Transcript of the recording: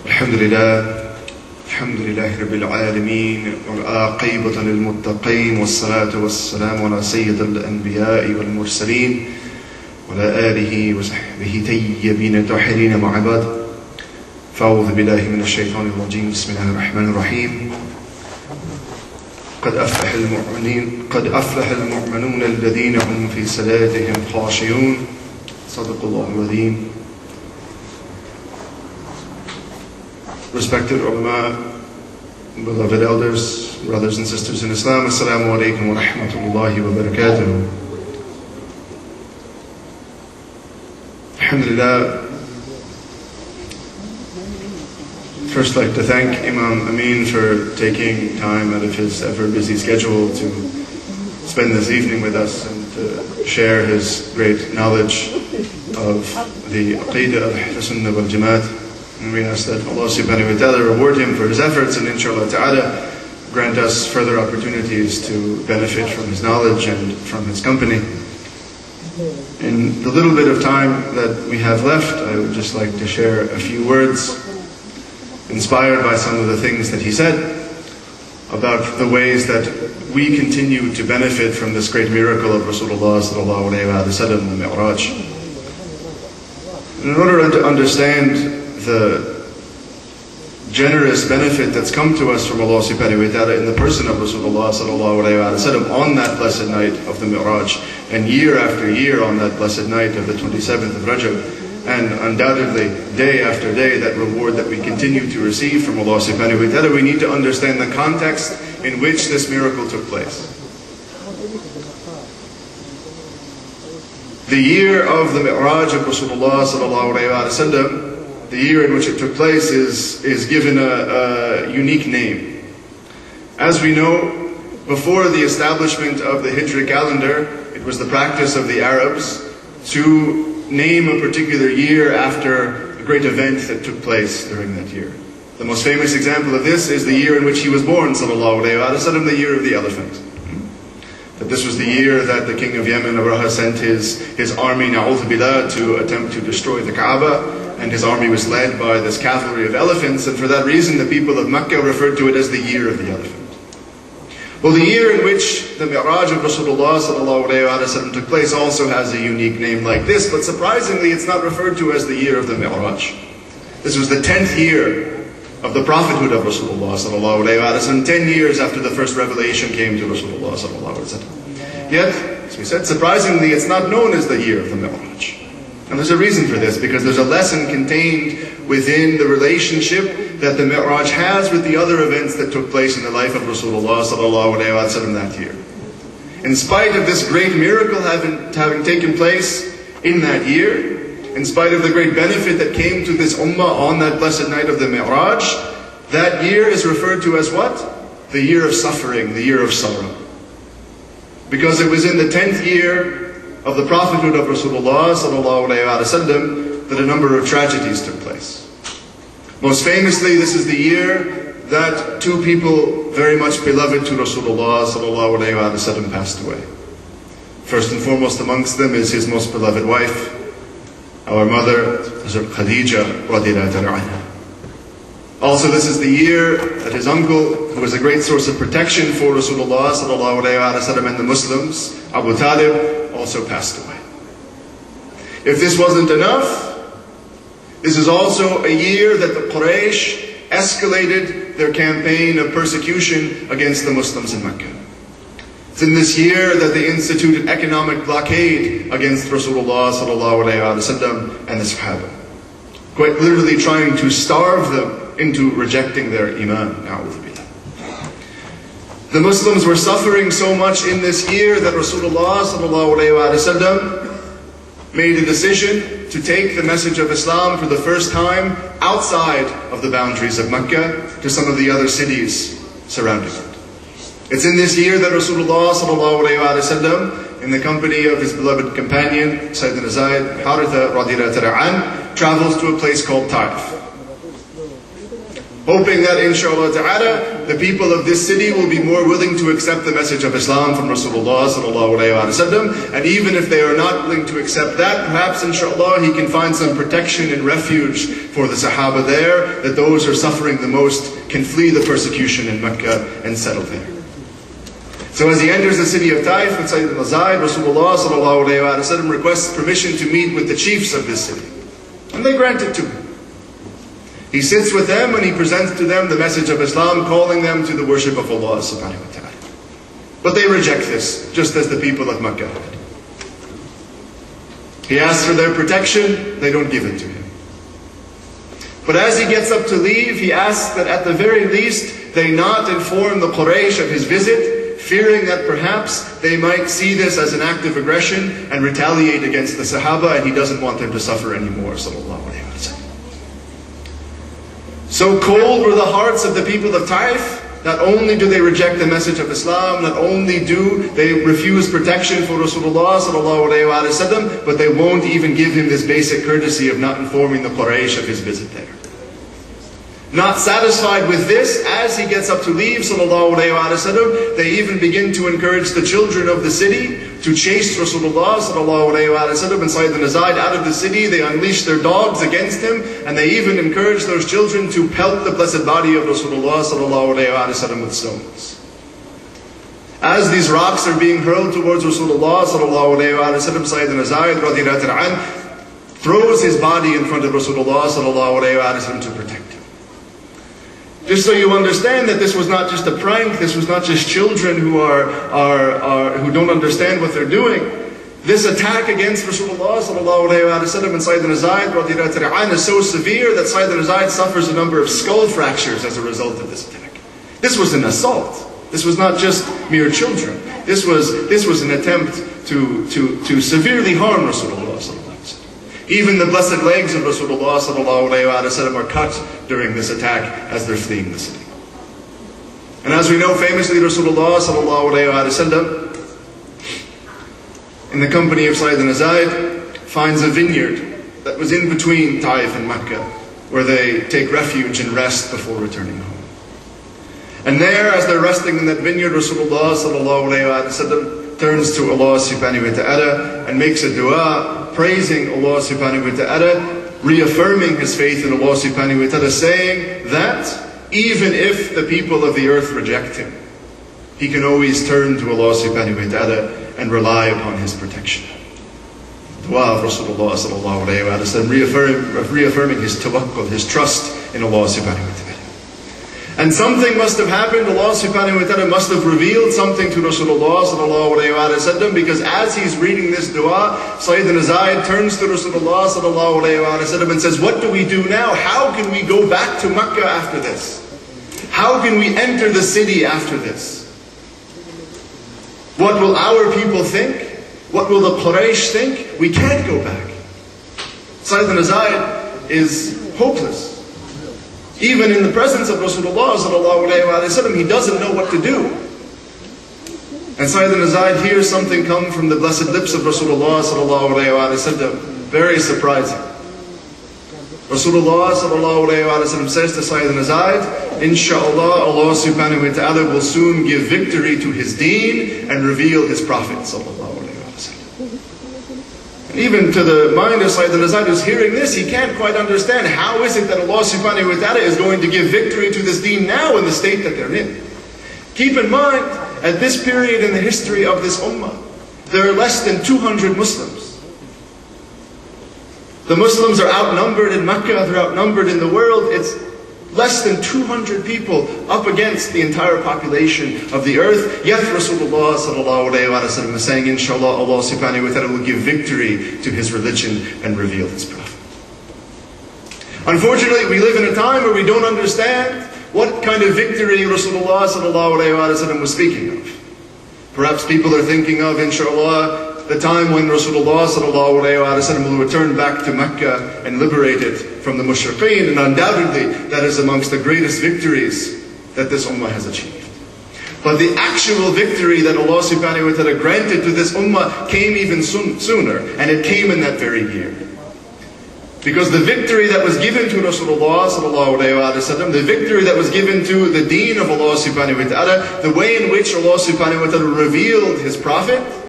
الحمد لله رب العالمين والعاقبة للمتقين والصلاة والسلام على سيد الأنبياء والمرسلين وعلى آله وصحبه طيبين الطاهرين مع بعد فأعوذ بالله من الشيطان الرجيم بسم الله الرحمن الرحيم قد أفلح المؤمنون الذين هم في صلاتهم خاشعون صدق الله العظيم. Respected ulama, beloved elders, brothers and sisters in Islam, Assalamu alaikum wa rahmatullahi wa barakatuh. Alhamdulillah. First, I'd like to thank Imam Amin for taking time out of his ever busy schedule to spend this evening with us and to share his great knowledge of the Aqidah of Sunnah wal Jamaat. And we ask that Allah subhanahu wa ta'ala reward him for his efforts and inshallah ta'ala grant us further opportunities to benefit from his knowledge and from his company. In the little bit of time that we have left, I would just like to share a few words inspired by some of the things that he said about the ways that we continue to benefit from this great miracle of Rasulullah sallallahu alayhi wa sallam, the Mi'raj. In order to understand the generous benefit that's come to us from Allah subhanahu wa ta'ala in the person of Rasulullah sallallahu alayhi wa sallam on that blessed night of the Miraj, and year after year on that blessed night of the 27th of Rajab, and undoubtedly day after day that reward that we continue to receive from Allah subhanahu wa ta'ala, we need to understand the context in which this miracle took place. The year of the Mi'raj of Rasulullah sallallahu alayhi wa sallam, the year in which it took place is given a unique name. As we know, before the establishment of the Hijri calendar, it was the practice of the Arabs to name a particular year after a great event that took place during that year. The most famous example of this is the year in which he was born, sallallahu alayhi wa sallam, the year of the elephant. That this was the year that the king of Yemen, Abraha, sent his army, na'udhu billah, to attempt to destroy the Kaaba. And his army was led by this cavalry of elephants, and for that reason the people of Mecca referred to it as the year of the elephant. Well, the year in which the Mi'raj of Rasulullah sallallahu alayhi wa sallam took place also has a unique name like this, but surprisingly it's not referred to as the year of the Mi'raj. This was the 10th year of the prophethood of Rasulullah sallallahu alayhi wa sallam, 10 years after the first revelation came to Rasulullah sallallahu alayhi wa sallam. Yet, as we said, surprisingly it's not known as the year of the Mi'raj. And there's a reason for this, because there's a lesson contained within the relationship that the Mi'raj has with the other events that took place in the life of Rasulullah sallallahu alayhi wa sallam that year. In spite of this great miracle having taken place in that year, in spite of the great benefit that came to this ummah on that blessed night of the Mi'raj, that year is referred to as what? The year of suffering, the year of sorrow. Because it was in the 10th year of the prophethood of Rasulullah sallallahu alayhi wa sallam that a number of tragedies took place. Most famously, this is the year that two people very much beloved to Rasulullah sallallahu alayhi wa sallam passed away. First and foremost amongst them is his most beloved wife, our mother, Hazrat Khadija radiyallahu anha. Also, this is the year that his uncle, who was a great source of protection for Rasulullah sallallahu alayhi wa sallam and the Muslims, Abu Talib, also passed away. If this wasn't enough, this is also a year that the Quraysh escalated their campaign of persecution against the Muslims in Mecca. It's in this year that they instituted economic blockade against Rasulullah sallallahu alayhi wa sallam and the Sahaba, quite literally trying to starve them into rejecting their iman. Na'udhu billah. The Muslims were suffering so much in this year that Rasulullah sallallahu alayhi wa sallam made a decision to take the message of Islam for the first time outside of the boundaries of Mecca to some of the other cities surrounding it. It's in this year that Rasulullah sallallahu alayhi wa sallam, in the company of his beloved companion Sayyidina Zayd Haritha radiyallahu anhu, travels to a place called Taif. hoping that inshallah ta'ala the people of this city will be more willing to accept the message of Islam from Rasulullah sallallahu alayhi wa sallam. And even if they are not willing to accept that, perhaps inshallah he can find some protection and refuge for the Sahaba there, that those who are suffering the most can flee the persecution in Mecca and settle there. So as he enters the city of Taif with Sayyidina Zayd, Rasulullah sallallahu alayhi wa sallam requests permission to meet with the chiefs of this city. And they grant it to him. He sits with them and he presents to them the message of Islam, calling them to the worship of Allah subhanahu wa ta'ala. But they reject this, just as the people of Makkah had. He asks for their protection, they don't give it to him. But as he gets up to leave, he asks that at the very least they not inform the Quraysh of his visit, fearing that perhaps they might see this as an act of aggression and retaliate against the Sahaba, and he doesn't want them to suffer anymore, sallallahu alayhi wa sallam. So cold were the hearts of the people of Taif. Not only do they reject the message of Islam, not only do they refuse protection for Rasulullah sallallahu alayhi wa sallam, but they won't even give him this basic courtesy of not informing the Quraysh of his visit there. Not satisfied with this, as he gets up to leave sallallahu alayhi wa sallam, they even begin to encourage the children of the city to chase Rasulullah sallallahu alayhi wa sallam and Sayyidina Zayd out of the city. They unleash their dogs against him, and they even encourage those children to pelt the blessed body of Rasulullah sallallahu alayhi wa sallam with stones. As these rocks are being hurled towards Rasulullah sallallahu alayhi wa sallam, Sayyidina Zayd radiyallahu anhu throws his body in front of Rasulullah sallallahu alayhi wa sallam to protect him. Just so you understand that this was not just a prank, this was not just children who who don't understand what they're doing. This attack against Rasulullah sallallahu alayhi wa sallam and Sayyidina Zayd radiyallahu anhu is so severe that Sayyidina Zayd suffers a number of skull fractures as a result of this attack. This was an assault. This was not just mere children. This was an attempt to severely harm Rasulullah sallallahu alayhi wa sallam. Even the blessed legs of Rasulullah sallallahu alayhi wa sallam are cut during this attack as they're fleeing the city. And as we know, famously Rasulullah sallallahu alayhi wa sallam, in the company of Sayyidina Zayd, finds a vineyard that was in between Taif and Mecca, where they take refuge and rest before returning home. And there, as they're resting in that vineyard, Rasulullah sallallahu alayhi wa sallam turns to Allah subhanahu wa ta'ala and makes a dua, praising Allah subhanahu wa ta'ala, reaffirming his faith in Allah subhanahu wa ta'ala, saying that even if the people of the earth reject him, he can always turn to Allah subhanahu wa ta'ala and rely upon his protection. Dua of Rasulullah sallallahu alayhi wa sallam, reaffirming his tawakkul, his trust in Allah subhanahu wa ta'ala. And something must have happened. Allah subhanahu wa ta'ala must have revealed something to Rasulullah sallallahu alayhi wa sallam, because as he's reading this dua, Sayyidina Zayd turns to Rasulullah sallallahu alayhi wa sallam and says, what do we do now? How can we go back to Mecca after this? How can we enter the city after this? What will our people think? What will the Quraysh think? We can't go back. Sayyidina Zayd is hopeless. Even in the presence of Rasulullah sallallahu alayhi wa sallam, he doesn't know what to do. And Sayyidina Zayd hears something come from the blessed lips of Rasulullah sallallahu alayhi wa sallam. Very surprising. Rasulullah sallallahu alayhi wa sallam says to Sayyidina Zayd, Insha'Allah, Allah subhanahu wa ta'ala will soon give victory to his deen and reveal his Prophet sallallahu alayhi wa sallam. Even to the mind of Sayyidina Zayd who's hearing this, he can't quite understand how is it that Allah subhanahu wa ta'ala is going to give victory to this deen now in the state that they're in. Keep in mind, at this period in the history of this ummah, there are less than 200 Muslims. The Muslims are outnumbered in Mecca, they're outnumbered in the world. It's less than 200 people up against the entire population of the earth. Yet Rasulullah sallallahu alayhi wa sallam is saying, Inshallah, Allah subhanahu wa ta'ala will give victory to his religion and reveal his prophet. Unfortunately, we live in a time where we don't understand what kind of victory Rasulullah sallallahu alayhi wa sallam was speaking of. Perhaps people are thinking of, inshallah, the time when Rasulullah sallallahu alayhi wa sallam will return back to Mecca and liberate it from the mushrikeen, and undoubtedly that is amongst the greatest victories that this ummah has achieved. But the actual victory that Allah subhanahu wa ta'ala granted to this ummah came even sooner, and it came in that very year. Because the victory that was given to Rasulullah sallallahu alayhi wa sallam, the victory that was given to the deen of Allah subhanahu wa ta'ala, the way in which Allah subhanahu wa ta'ala revealed His Prophet,